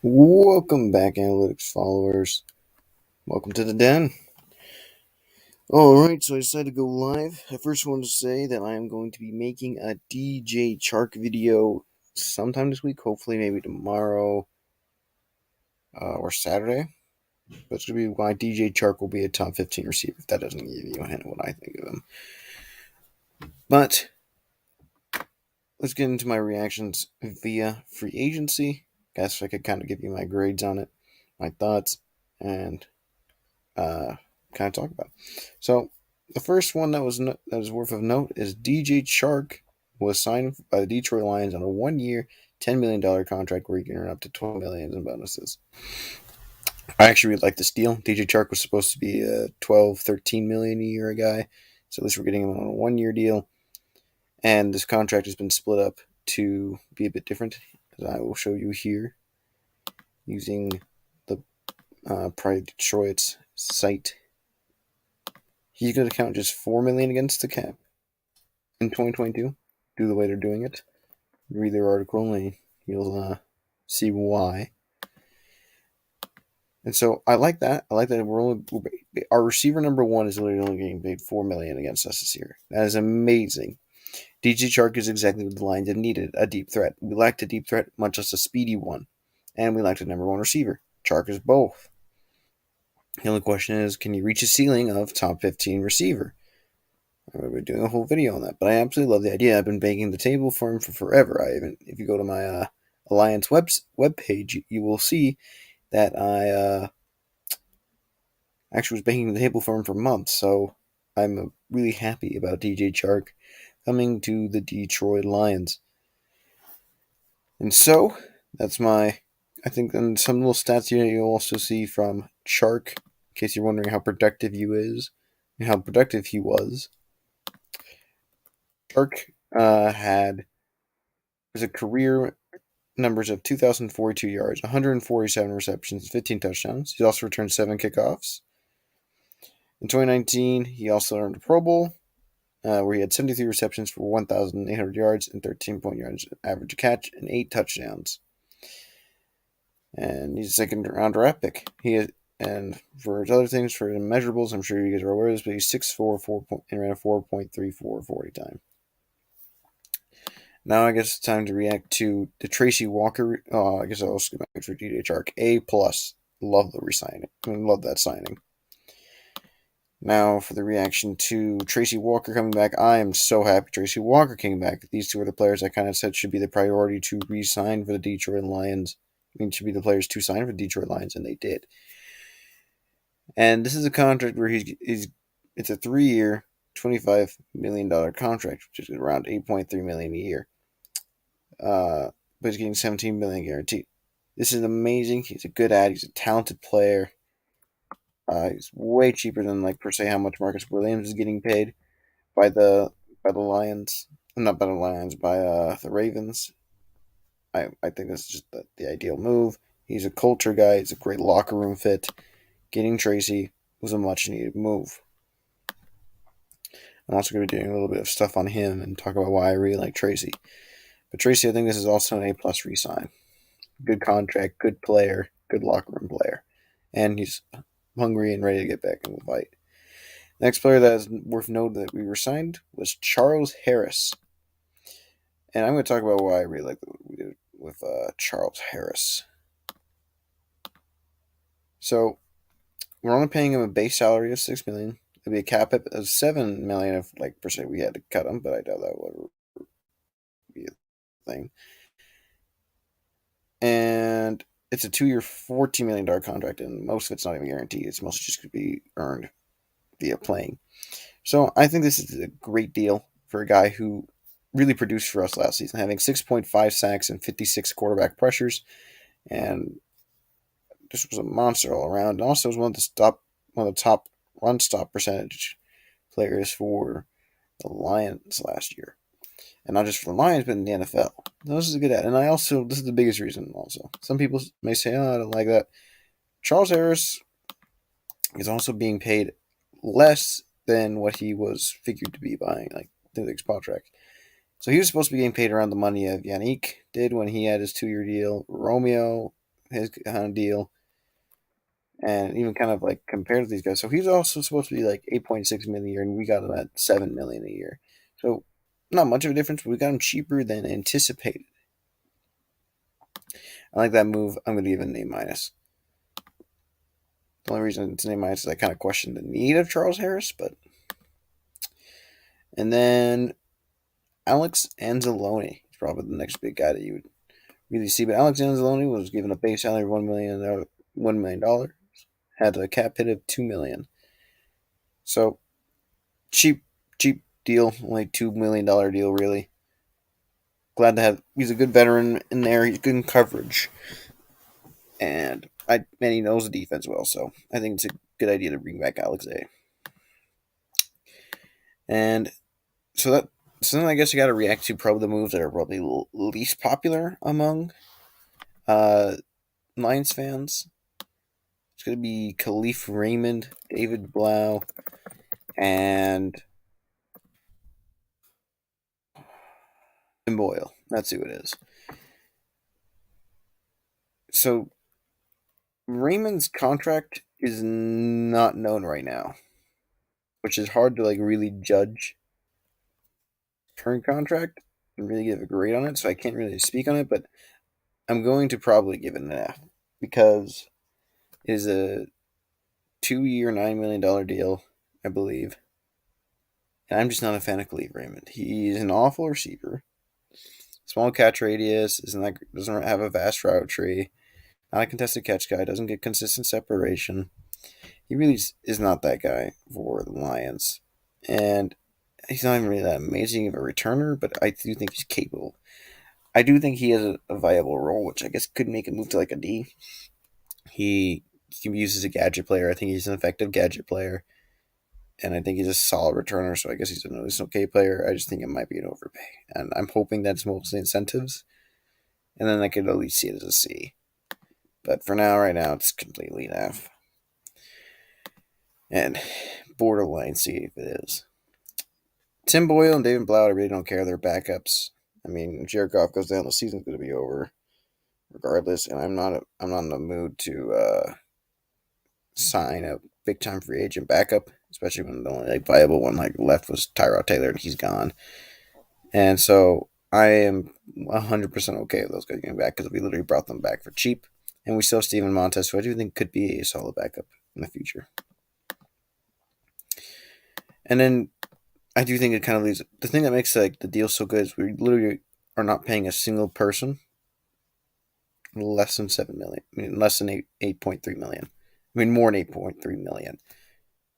Welcome back, analytics followers. Welcome to the den. Alright, so I decided to go live. I first want to say that I am going to be making a DJ Chark video sometime this week, hopefully maybe tomorrow or Saturday. But it's going to be why DJ Chark will be a top 15 receiver, if that doesn't give you a hint of what I think of him. But let's get into my reactions via free agency. Guess I could kind of give you my grades on it, my thoughts, and kind of talk about. So the first one that was worth of note is DJ Chark was signed by the Detroit Lions on a 1-year, $10 million contract where he can earn up to $12 million in bonuses. I actually really like this deal. DJ Chark was supposed to be a 12, 13 million a year guy, so at least we're getting him on a 1-year deal. And this contract has been split up to be a bit different, as I will show you here using the Pride Detroit's site. He's going to count just $4 million against the cap in 2022. Do the way they're doing it. Read their article and you'll see why. And so I like that. I like that our receiver number one is literally only getting paid $4 million against us this year. That is amazing. DJ Chark is exactly what the Lions have needed, a deep threat. We lacked a deep threat, much less a speedy one. And we lacked a number one receiver. Chark is both. The only question is, can you reach a ceiling of top 15 receiver? We're doing a whole video on that, but I absolutely love the idea. I've been banking the table for him for forever. If you go to my Alliance web page, you will see that I actually was banking the table for him for months. So I'm really happy about DJ Chark coming to the Detroit Lions. And so that's I think, and some little stats here you'll also see from Chark, in case you're wondering how productive he is and how productive he was. Chark had a career numbers of 2,042 yards, 147 receptions, 15 touchdowns. He also returned 7 kickoffs. In 2019, he also earned a Pro Bowl, where he had 73 receptions for 1,800 yards and 13 point yards average catch and 8 touchdowns. And he's a second-round draft pick. And for his other things, for measurables, I'm sure you guys are aware of this, but he's 6'4", and ran a 4.34 40 time. Now I guess it's time to react to the Tracy Walker. I guess I'll skip back for DJ Chark. A+. Love the resigning. Love that signing. Now for the reaction to Tracy Walker coming back. I am so happy Tracy Walker came back. These two are the players I kind of said should be the priority to re-sign for the Detroit Lions. Should be the players to sign for the Detroit Lions, and they did. And this is a contract where it's a 3-year, $25 million contract, which is around $8.3 million a year. But he's getting $17 million guaranteed. This is amazing. He's a good ad. He's a talented player. He's way cheaper than per se how much Marcus Williams is getting paid by the Lions. Not by the Lions, by the Ravens. I think this is just the ideal move. He's a culture guy. He's a great locker room fit. Getting Tracy was a much needed move. I'm also going to be doing a little bit of stuff on him and talk about why I really like Tracy. But Tracy, I think this is also an A+ re-sign. Good contract, good player, good locker room player. And he's hungry and ready to get back in the fight. Next player that is worth noting that we re-signed was Charles Harris. And I'm going to talk about why I really like what we did with Charles Harris. So we're only paying him a base salary of $6 million. It'd be a cap hit of $7 million if, per se, we had to cut him, but I doubt that would be a thing. And it's a 2-year, $14 million contract, and most of it's not even guaranteed. It's mostly just going to be earned via playing. So I think this is a great deal for a guy who really produced for us last season, having 6.5 sacks and 56 quarterback pressures, and this was a monster all around. And also was one of the top run stop percentage players for the Lions last year. And not just for the Lions, but in the NFL. This is a good ad. And this is the biggest reason also. Some people may say, I don't like that. Charles Harris is also being paid less than what he was figured to be buying, through the contract. So he was supposed to be getting paid around the money of Yannick did when he had his 2-year deal. Romeo his kind of deal, and even kind of like compared to these guys. So he's also supposed to be like 8.6 million a year, and we got him at 7 million a year. So not much of a difference, but we got him cheaper than anticipated. I like that move. I'm going to give it an A minus. The only reason it's an A minus is I kind of question the need of Charles Harris, but. And then Alex Anzalone is probably the next big guy that you would really see. But Alex Anzalone was given a base salary of $1 million, had a cap hit of $2 million. So cheap deal, only $2 million deal really. Glad to have. He's a good veteran in there. He's good in coverage, and he knows the defense well. So I think it's a good idea to bring back Alex A. And so then I guess you got to react to probably the moves that are probably least popular among uh, Lions fans. It's going to be Khalif Raymond, David Blau, and Tim Boyle. That's who it is. So Raymond's contract is not known right now, which is hard to like really judge current contract and really give a grade on it. So I can't really speak on it, but I'm going to probably give it an F because it is a 2-year, $9 million deal, I believe. And I'm just not a fan of Khalif Raymond. He's an awful receiver. Small catch radius, doesn't have a vast route tree. Not a contested catch guy. Doesn't get consistent separation. He really is not that guy for the Lions. And he's not even really that amazing of a returner, but I do think he's capable. I do think he has a viable role, which I guess could make him move to like a D. He can be used as a gadget player. I think he's an effective gadget player. And I think he's a solid returner, so I guess he's an okay player. I just think it might be an overpay. And I'm hoping that's mostly incentives. And then I could at least see it as a C. But for now, right now, it's completely an F. And borderline C if it is. Tim Boyle and David Blau, I really don't care. They're backups. I mean, if Jared Goff goes down, the season's going to be over, regardless. And I'm not in the mood to sign a big time free agent backup, especially when the only like viable one like left was Tyrod Taylor, and he's gone. And so I am 100% okay with those guys getting back because we literally brought them back for cheap, and we still have Steven Montez, who I do think could be a solid backup in the future. And then I do think it kind of leaves the thing that makes like the deal so good is we literally are not paying a single person less than 7 million. I mean, less than 8.3 million. I mean, more than 8.3 million.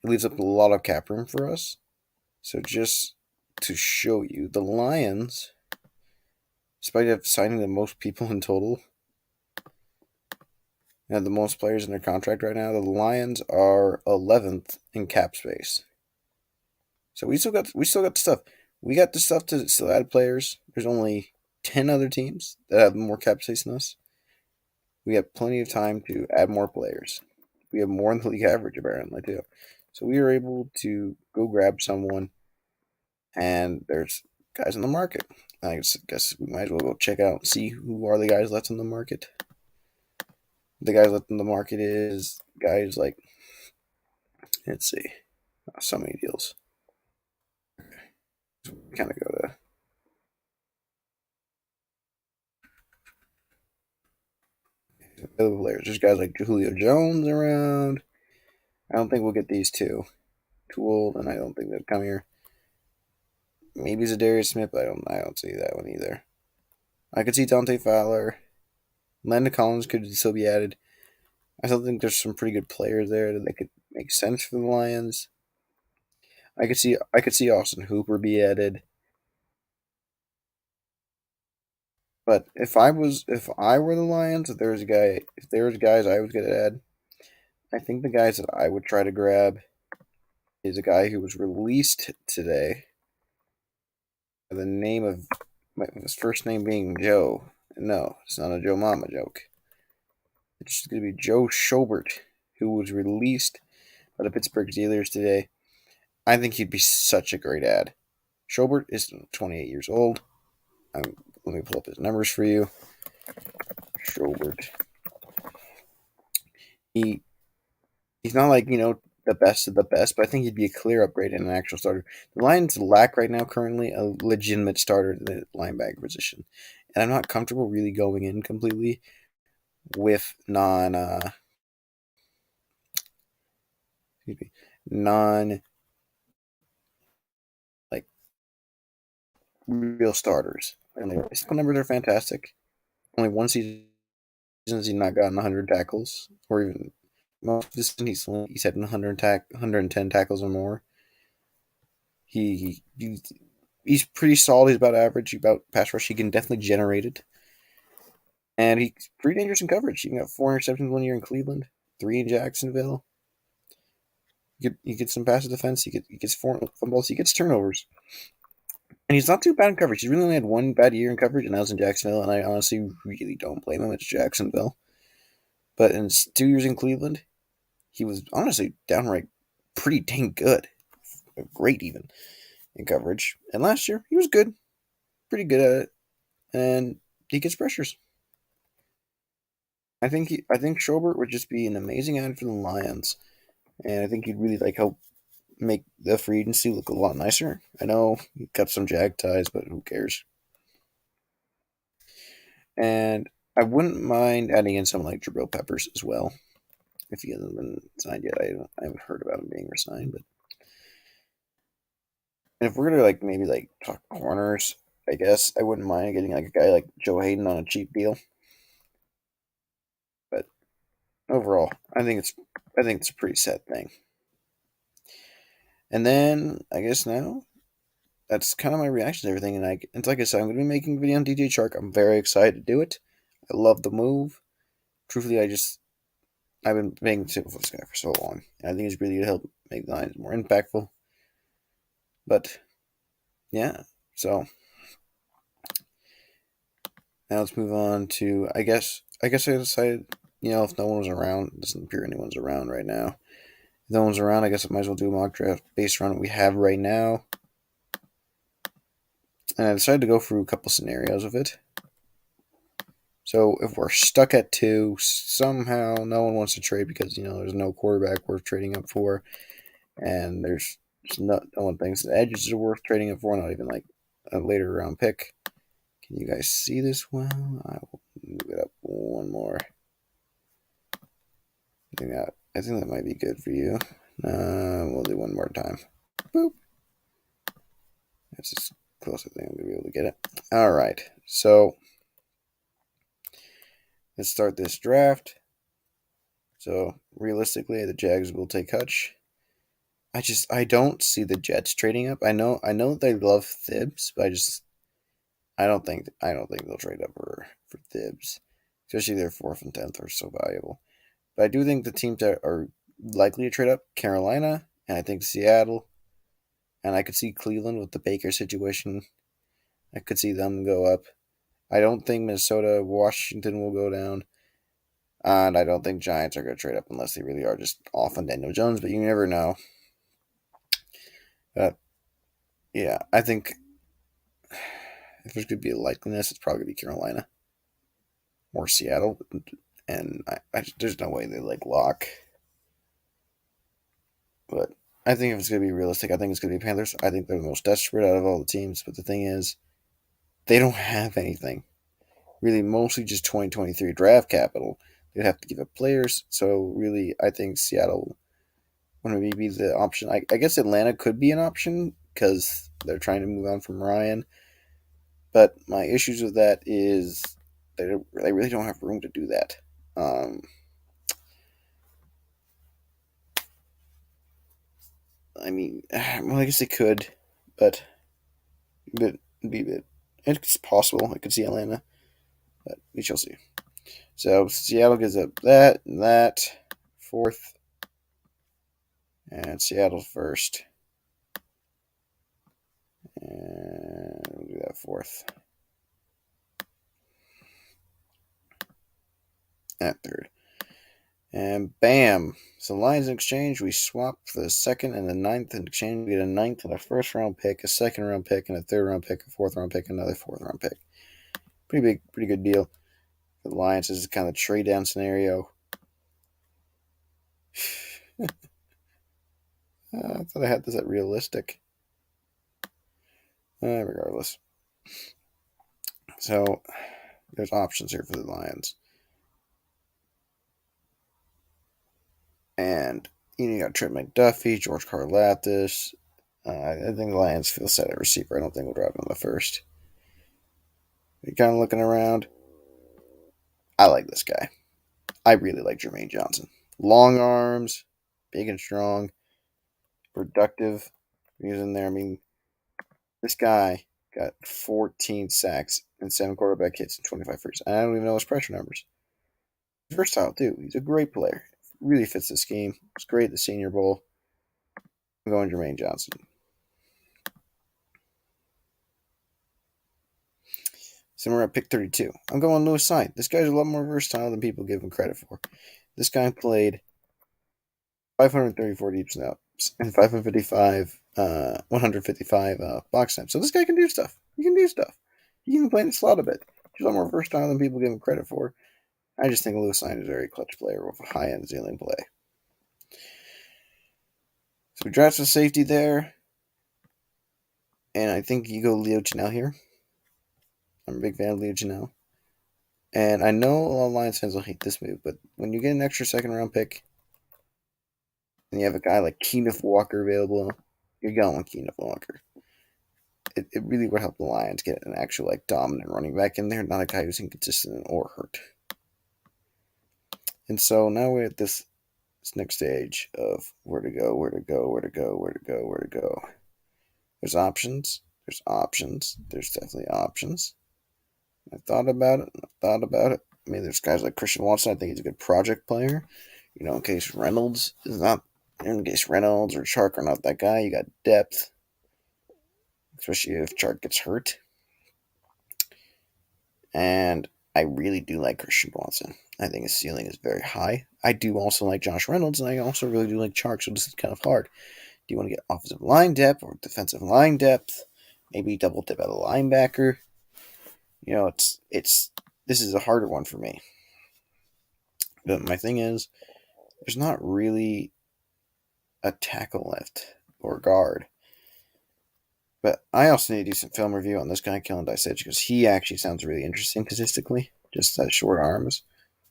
It leaves up a lot of cap room for us. So just to show you, the Lions, despite signing the most people in total, and the most players in their contract right now, the Lions are 11th in cap space. So we still got the stuff. We got the stuff to still add players. There's only 10 other teams that have more cap space than us. We have plenty of time to add more players. We have more than the league average apparently too. So we are able to go grab someone, and there's guys in the market. I guess we might as well go check out and see who are the guys left in the market. The guys left in the market is guys like, let's see, so many deals. Kind of go to available players. There's guys like Julio Jones around. I don't think we'll get these two. Too old, and I don't think they'll come here. Maybe Zadarius Smith, but I don't see that one either. I could see Dante Fowler. Landon Collins could still be added. I still think there's some pretty good players there that could make sense for the Lions. I could see Austin Hooper be added. But if I were the Lions, if there was guys I was gonna add, I think the guys that I would try to grab is a guy who was released today. The name of his first name being Joe. No, it's not a Joe Mama joke. It's going to be Joe Schobert, who was released by the Pittsburgh Steelers today. I think he'd be such a great ad. Schobert is 28 years old. Let me pull up his numbers for you. Schobert. he he's not like the best of the best, but I think he'd be a clear upgrade and an actual starter. The Lions lack right now currently a legitimate starter in the linebacker position, and I'm not comfortable really going in completely with non like real starters. And their physical numbers are fantastic. Only one season he's not gotten 100 tackles, or even most of the season he's had 110 tackles or more. He's pretty solid. He's about average. About pass rush, he can definitely generate it, and he's pretty dangerous in coverage. He got 4 interceptions 1 year in Cleveland, 3 in Jacksonville. He gets some pass defense. He gets 4 fumbles. He gets turnovers, and he's not too bad in coverage. He's really only had 1 bad year in coverage, and that was in Jacksonville. And I honestly really don't blame him. It's Jacksonville, but in 2 years in Cleveland, he was honestly downright pretty dang good, great even in coverage. And last year he was good, pretty good at it, and he gets pressures. I think Schobert would just be an amazing ad for the Lions, and I think he'd really help make the free agency look a lot nicer. I know he got some Jag ties, but who cares? And I wouldn't mind adding in someone like Jabril Peppers as well, if he hasn't been signed yet. I haven't heard about him being resigned, but if we're gonna maybe talk corners, I guess I wouldn't mind getting a guy like Joe Hayden on a cheap deal. But overall, I think it's a pretty set thing. And then I guess now that's kind of my reaction to everything. And it's like I said, I'm gonna be making a video on DJ Chark. I'm very excited to do it. I love the move. Truthfully, I've been making for this guy for so long. And I think it's really gonna help make the Lions more impactful. But yeah, so now let's move on to I decided if no one was around, it doesn't appear anyone's around right now. If no one's around, I guess I might as well do a mock draft based around what we have right now. And I decided to go through a couple scenarios of it. So if we're stuck at 2, somehow no one wants to trade because there's no quarterback worth trading up for, and there's no one thinks the edges are worth trading up for, not even a later round pick. Can you guys see this well? I will move it up one more. I think that might be good for you. We'll do one more time. Boop. That's as close as I think I'm going to be able to get it. All right. So let's start this draft. So realistically, the Jags will take Hutch. I don't see the Jets trading up. I know they love Thibs, but I don't think they'll trade up for Thibs. Especially their 4th and 10th are so valuable. But I do think the teams that are likely to trade up, Carolina, and I think Seattle, and I could see Cleveland with the Baker situation. I could see them go up. I don't think Minnesota, Washington will go down. And I don't think Giants are going to trade up unless they really are just off on Daniel Jones, but you never know. Yeah, I think if there's going to be a likeliness, it's probably going to be Carolina or Seattle. And there's no way they Lock. But I think if it's going to be realistic, I think it's going to be Panthers. I think they're the most desperate out of all the teams. But the thing is, they don't have anything. Really, mostly just 2023 draft capital. They'd have to give up players. So really, I think Seattle would maybe be the option. I guess Atlanta could be an option because they're trying to move on from Ryan. But my issues with that is they really don't have room to do that. I mean, well, I guess they could, but it's possible. I could see Atlanta, but we shall see. So Seattle gives up that and that 4th, and Seattle 1st, and we'll do that 4th, and 3rd, and bam! So Lions in exchange, we swap the 2nd and the 9th in exchange. We get a 9th and a 1st round pick, a 2nd round pick, and a 3rd round pick, a 4th round pick, another 4th round pick. Pretty good deal. The Lions is kind of a trade down scenario. I thought I had this at realistic. Regardless. So, there's options here for the Lions. And you got Trent McDuffie, George Karlaftis. I think the Lions feel set at receiver. I don't think we'll drop him on the first. You're kind of looking around. I like this guy. I really like Jermaine Johnson. Long arms, big and strong, productive. He's in there. I mean, this guy got 14 sacks and 7 quarterback hits in 25 first. I don't even know his pressure numbers. He's versatile, too. He's a great player. Really fits this scheme. It's great at the Senior Bowl. I'm going Jermaine Johnson. So we're at pick 32. I'm going Lewis Cine. This guy's a lot more versatile than people give him credit for. This guy played 534 deep snaps and 155 box snaps. So this guy can do stuff. He can do stuff. He can play in the slot a bit. He's a lot more versatile than people give him credit for. I just think Lewis Cine is a very clutch player with a high-end ceiling play. So we draft a safety there. And I think you go Leo Chenal here. I'm a big fan of Leo Chenal. And I know a lot of Lions fans will hate this move, but when you get an extra second-round pick and you have a guy like Kenneth Walker available, you're going with Kenneth Walker. It really would help the Lions get an actual dominant running back in there, not a guy who's inconsistent or hurt. And so now we're at this next stage of where to go. There's options. There's definitely options. I thought about it. I mean, there's guys like Christian Watson. I think he's a good project player. In case Reynolds or Chark are not that guy, you got depth, especially if Chark gets hurt. And I really do like Christian Watson. I think his ceiling is very high. I do also like Josh Reynolds, and I also really do like Chark, so this is kind of hard. Do you want to get offensive line depth or defensive line depth? Maybe double dip at a linebacker. This is a harder one for me. But my thing is, there's not really a tackle left or guard. But I also need to do some film review on this guy, Kellen Dysage, because he actually sounds really interesting statistically. Just has short arms.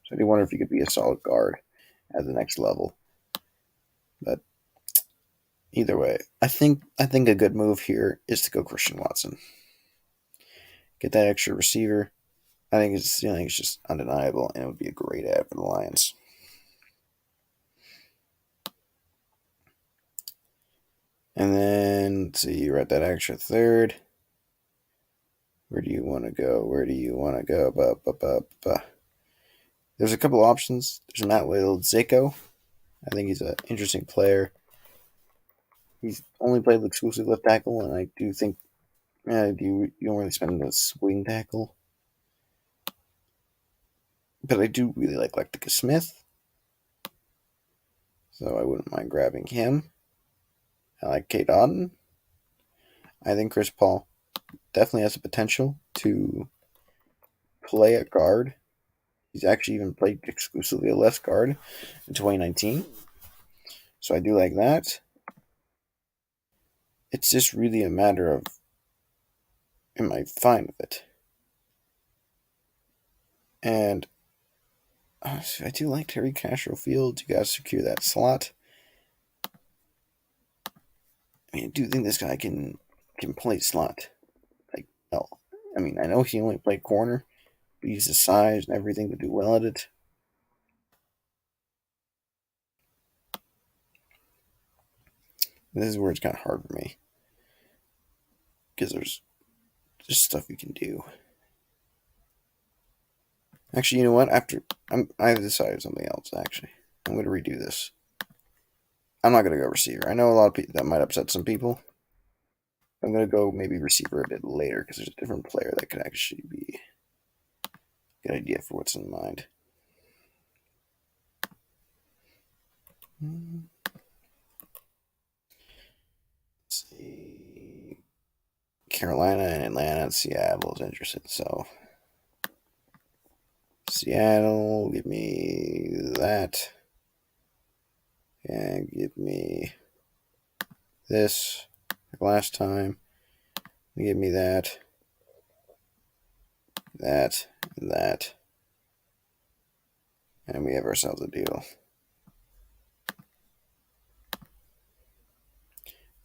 So I do wonder if he could be a solid guard at the next level. But either way, I think a good move here is to go Christian Watson. Get that extra receiver. I think his ceiling is just undeniable, and it would be a great ad for the Lions. And then, let's see, you're at that extra third. Where do you want to go? There's a couple options. There's Matt Zako. I think he's an interesting player. He's only played exclusively left tackle, and I do think you don't really spend a swing tackle. But I do really like Lectica Smith, so I wouldn't mind grabbing him. I like Kate Auden. I think Chris Paul definitely has the potential to play at guard. He's actually even played exclusively a left guard in 2019. So I do like that. It's just really a matter of, am I fine with it? And I do like Terry Castro Fields. You guys secure that slot. I mean, I do think this guy can play slot. I mean, I know he only played corner, but he's the size and everything to do well at it. This is where it's kind of hard for me, because there's just stuff you can do. Actually, you know what? I've decided something else. Actually, I'm going to redo this. I'm not going to go receiver. I know a lot of people that might upset some people. I'm going to go maybe receiver a bit later because there's a different player that could actually be a good idea for what's in mind. Let's see. Carolina and Atlanta and Seattle is interested. So Seattle, give me that. And give me this like last time. Give me that, that, and that. And we have ourselves a deal.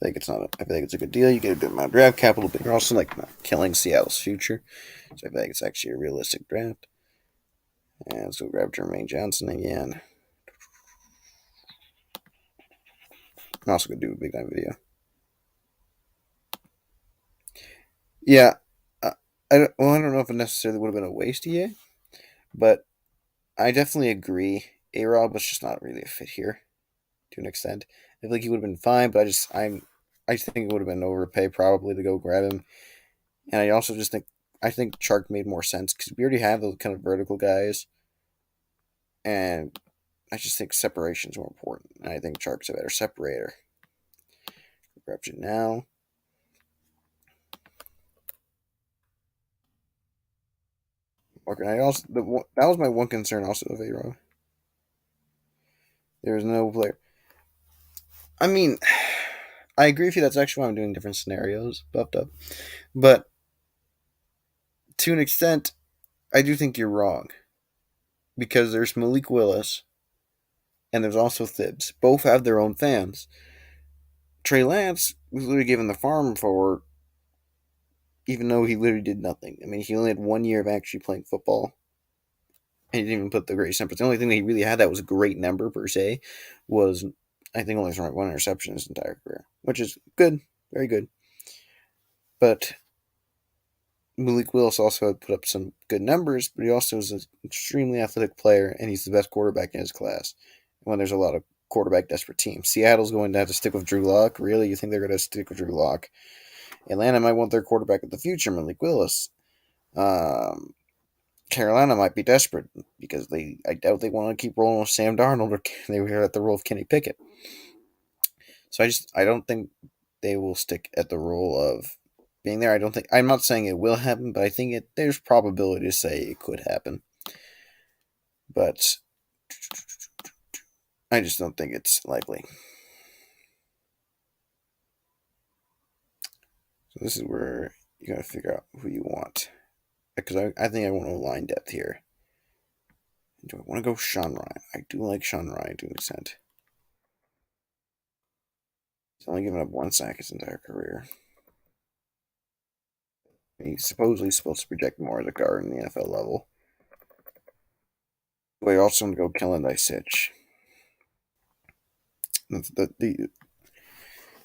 I think it's a good deal. You get a good amount of draft capital, but you're also like not killing Seattle's future. So I think it's actually a realistic draft. And let's go grab Jermaine Johnson again. I'm also gonna do a big time video. Yeah, I don't know if it necessarily would have been a waste yet, but I definitely agree. A-Rob was just not really a fit here to an extent. I feel like he would have been fine, but I think it would have been overpay probably to go grab him. And I also just think Chark made more sense because we already have those kind of vertical guys, and I just think separation is more important. And I think Chark's a better separator. Grab you now. Okay, that was my one concern also of A-Rob. There was no player. I mean, I agree with you. That's actually why I'm doing different scenarios, buffed up. But to an extent, I do think you're wrong because there's Malik Willis and there's also Thibs. Both have their own fans. Trey Lance was literally given the farm for, even though he literally did nothing. I mean, he only had 1 year of actually playing football. And he didn't even put the greatest numbers. The only thing that he really had that was a great number per se was, I think, only one interception in his entire career, which is good, very good. But Malik Willis also had put up some good numbers, but he also is an extremely athletic player, and he's the best quarterback in his class. When there's a lot of quarterback desperate teams, Seattle's going to have to stick with Drew Lock. Really, you think they're going to stick with Drew Lock? Atlanta might want their quarterback of the future, Malik Willis. Carolina might be desperate because I doubt they want to keep rolling with Sam Darnold, or they were at the role of Kenny Pickett. So I don't think they will stick at the role of being there. I'm not saying it will happen, but I think there's probability to say it could happen. But I just don't think it's likely. So this is where you gotta figure out who you want. Because I think I want a line depth here. Do I want to go Sean Ryan? I do like Sean Ryan to an extent. He's only given up 1 sack his entire career. He's supposedly supposed to project more as a guard in the NFL level. But I also want to go Kellen Dysitch. Let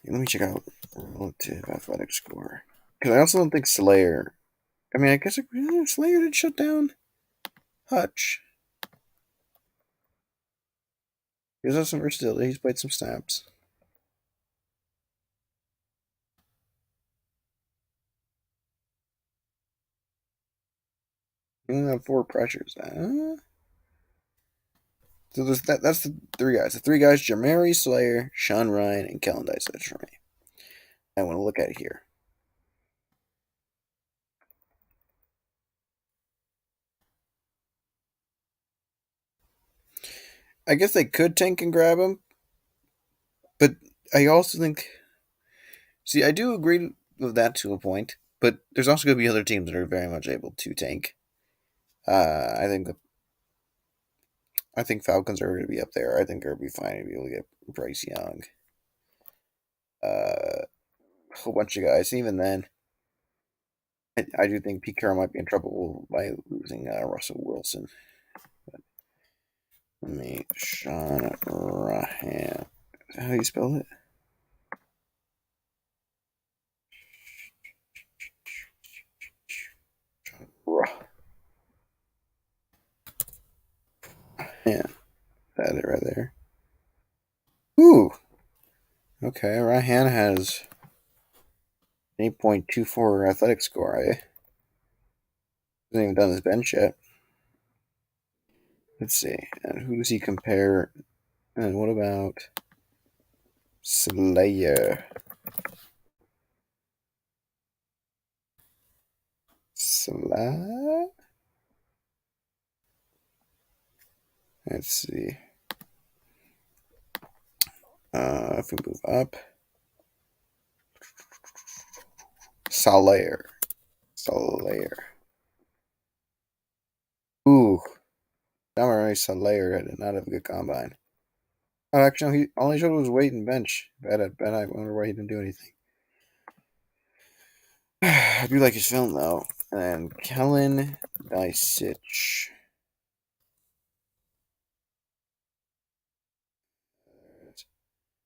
me check out relative athletic score. Because I also don't think Slayer. I mean, I guess Slayer did shut down Hutch. He has some versatility. He's played some snaps. He only have 4 pressures. So that's the 3 guys. The 3 guys: Jamari, Slayer, Sean Ryan, and Kellen Dysitch for me. I want to look at it here. I guess they could tank and grab him, but I also think. See, I do agree with that to a point, but there's also going to be other teams that are very much able to tank. I think Falcons are going to be up there. I think they're going to be fine to be able to get Bryce Young. A whole bunch of guys. Even then, I do think Pete Carroll might be in trouble by losing Russell Wilson. But let me Sean Rahan. How do you spell it? Yeah, that's it right there. Ooh. Okay, Rahan has 8.24 athletic score. Hasn't even done his bench yet. Let's see. And who does he compare? And what about Slayer? Slayer? Let's see. If we move up, Salaire. Salaire. Ooh, Damaris Salaire did not have a good combine. Oh, actually, he only showed was weight and bench. Bet I wonder why he didn't do anything. I do like his film though. And Kellen Dysich.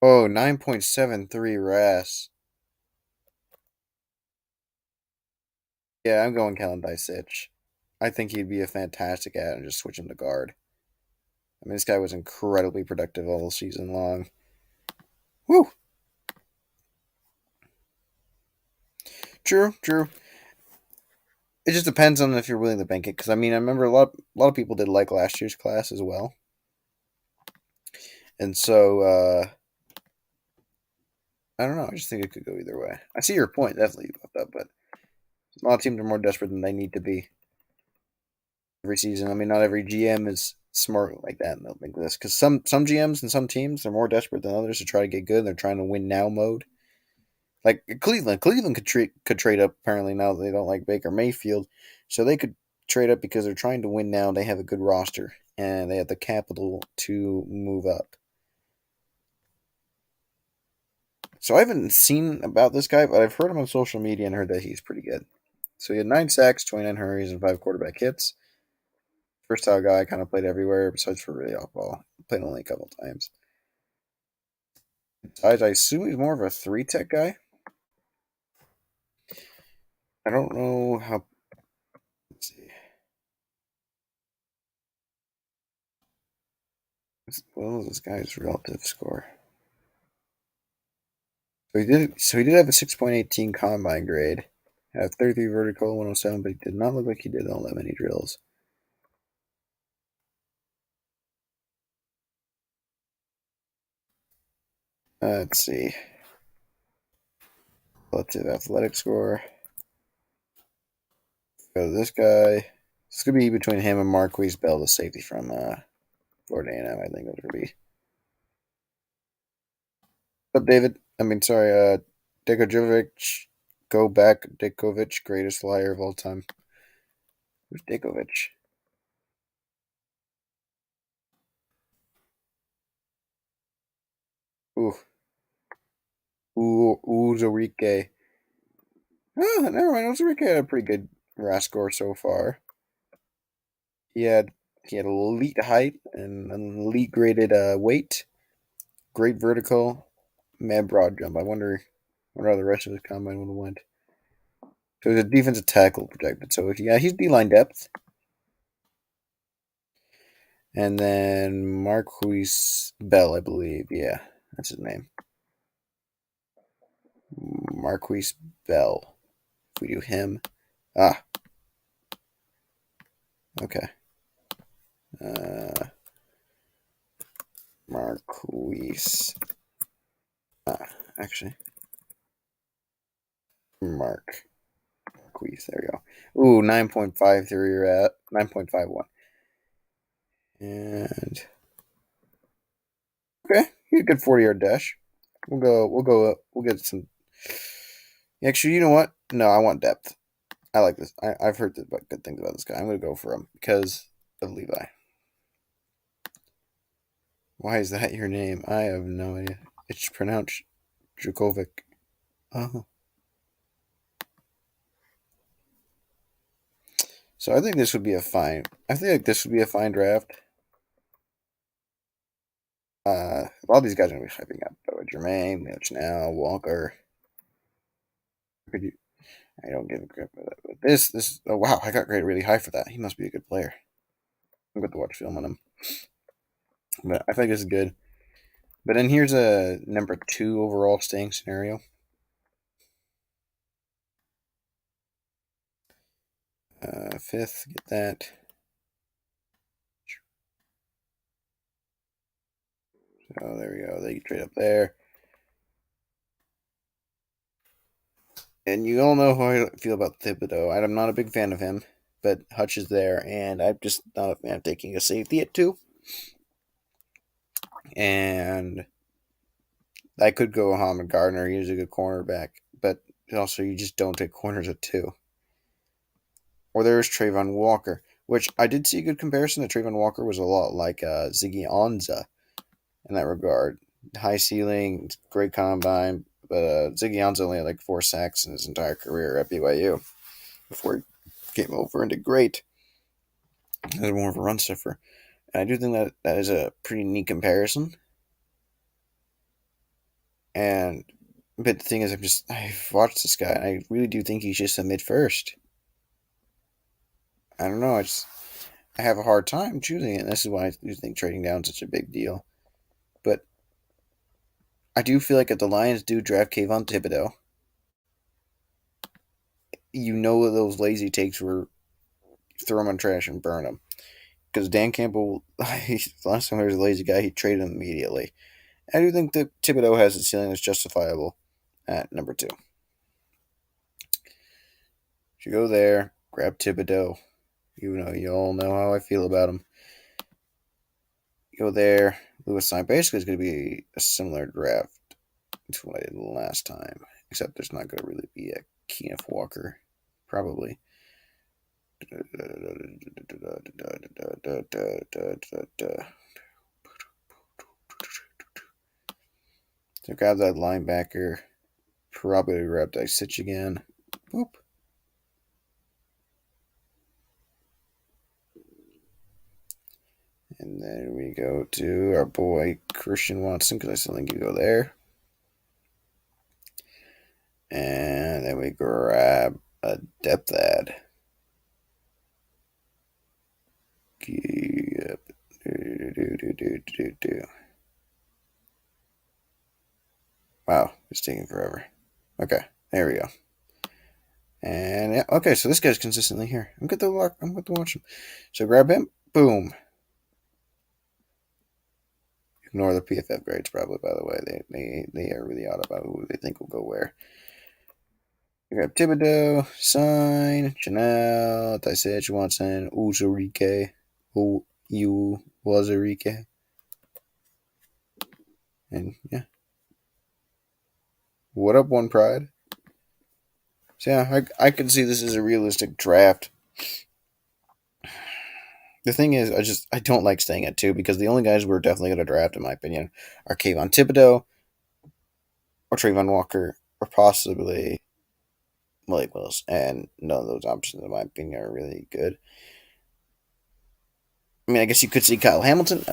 Oh, 9.73 RAS. Yeah, I'm going Kellen Dysich. I think he'd be a fantastic ad and just switch him to guard. I mean, this guy was incredibly productive all season long. Woo! True, true. It just depends on if you're willing to bank it. Because I mean, I remember a lot of people did like last year's class as well, and so I don't know. I just think it could go either way. I see your point definitely about that, but a lot of teams are more desperate than they need to be every season. I mean, not every GM is smart like that, and they'll think this because some GMs and some teams are more desperate than others to try to get good. They're trying to win now mode. Like Cleveland could trade up. Apparently now they don't like Baker Mayfield, so they could trade up because they're trying to win now. They have a good roster and they have the capital to move up. So I haven't seen about this guy, but I've heard him on social media and heard that he's pretty good. So he had 9 sacks, 29 hurries, and 5 quarterback hits. Versatile guy, kind of played everywhere besides for really off ball. Played only a couple times. I assume he's more of a 3 tech guy. I don't know how. Let's see. What was this guy's relative score? So he did have a 6.18 combine grade. Had 33 vertical, 107, but he did not look like he did all that many drills. Let's see. Relative athletic score. Go to this guy. This could be between him and Marquise Bell, the safety from Florida A&M. I think it would be. But David, I mean, sorry, Dekovic, go back, Dikovic, greatest flyer of all time. Who's Dikovic? Ooh, Uzurike. Oh, never mind. Uzurike had a pretty good RAS score so far. He had he had elite height and an elite graded weight, great vertical, mad broad jump. I wonder how the rest of his combine would have went. So he's a defensive tackle projected. So yeah, he's D line depth. And then Marquise Bell, I believe. Yeah, that's his name. Marquise Bell. If we do him. Ah, okay. Uh, Marquise. Ah, actually. Marquise. There we go. Ooh, 9.53 you're at. 9.51. And okay, he had a good 40-yard dash. We'll get some. Actually, you know what? No, I want depth. I like this. I've heard good things about this guy. I'm going to go for him because of Levi. Why is that your name? I have no idea. It's pronounced Djokovic. Oh. So I think this would be a fine. I think like this would be a fine draft. A lot of these guys are going to be hyping up. Jermaine, Mitch now, Walker. Could you? I don't give a crap about that. But this. Oh wow, I got graded really high for that. He must be a good player. I'm going to watch film on him. But I think this is good. But then here's a number 2 overall staying scenario. Fifth, get that. So there we go. They can trade up there. And you all know how I feel about Thibodeau. I'm not a big fan of him, but Hutch is there, and I'm just not a fan of taking a safety at 2. And I could go Hamid Gardner. He's a good cornerback, but also you just don't take corners at 2. Or there's Trayvon Walker, which I did see a good comparison. That Trayvon Walker was a lot like Ziggy Ansah in that regard. High ceiling, great combine, but Ziggy Ansah only had like 4 sacks in his entire career at BYU before he came over and did great. He was more of a run stuffer. And I do think that that is a pretty neat comparison. And but the thing is, I've watched this guy, and I really do think he's just a mid first. I don't know. I have a hard time choosing it. And this is why I do think trading down is such a big deal. But I do feel like if the Lions do draft Kayvon Thibodeau, you know that those lazy takes were throw him in trash and burn him. Because Dan Campbell, last time there was a lazy guy, he traded him immediately. I do think that Thibodeau has a ceiling that's justifiable at number 2. You go there, grab Thibodeau. You all know how I feel about him. You go there, Lewis Stein. Basically, it's going to be a similar draft to what I did last time, except there's not going to really be a Kenneth Walker, probably. So grab that linebacker. Probably grab Dysich again. Boop. And then we go to our boy Christian Watson, because I still think you go there. And then we grab a depth ad. Yep. Wow, it's taking forever. Okay, there we go. And yeah, okay, so this guy's consistently here. I'm good to watch him. So grab him. Boom. Ignore the PFF grades, probably. By the way, they are really odd about who they think will go where. We got Thibodeau, Sign, Chanel, Dysich, Watson, Uzurike, Wazarike. And yeah. What up, One Pride? So yeah, I can see this as a realistic draft. The thing is, I don't like staying at 2 because the only guys we're definitely going to draft, in my opinion, are Kayvon Thibodeau or Trayvon Walker or possibly Malik Willis. And none of those options, in my opinion, are really good. I mean, I guess you could see Kyle Hamilton.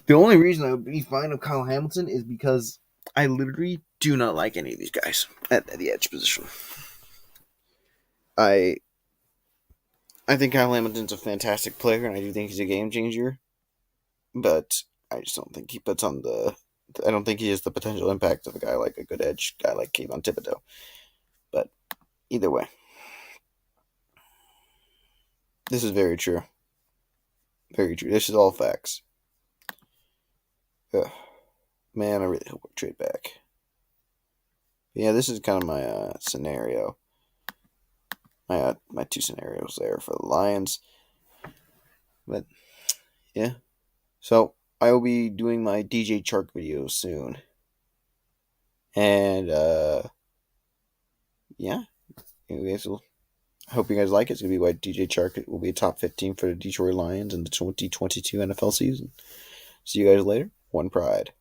The only reason I would be fine with Kyle Hamilton is because I literally do not like any of these guys at the edge position. I think Kyle Hamilton's a fantastic player, and I do think he's a game changer. But I just don't think he puts on the. I don't think he has the potential impact of a guy like a good edge guy like Kayvon Thibodeau. But either way, this is very true. Very true. This is all facts. Ugh. Man, I really hope we trade back. Yeah, this is kind of my scenario. My 2 scenarios there for the Lions. But yeah. So I will be doing my DJ Chark video soon. And yeah. I hope you guys like it. It's gonna be why DJ Chark will be a top 15 for the Detroit Lions in the 2022 NFL season. See you guys later. One Pride.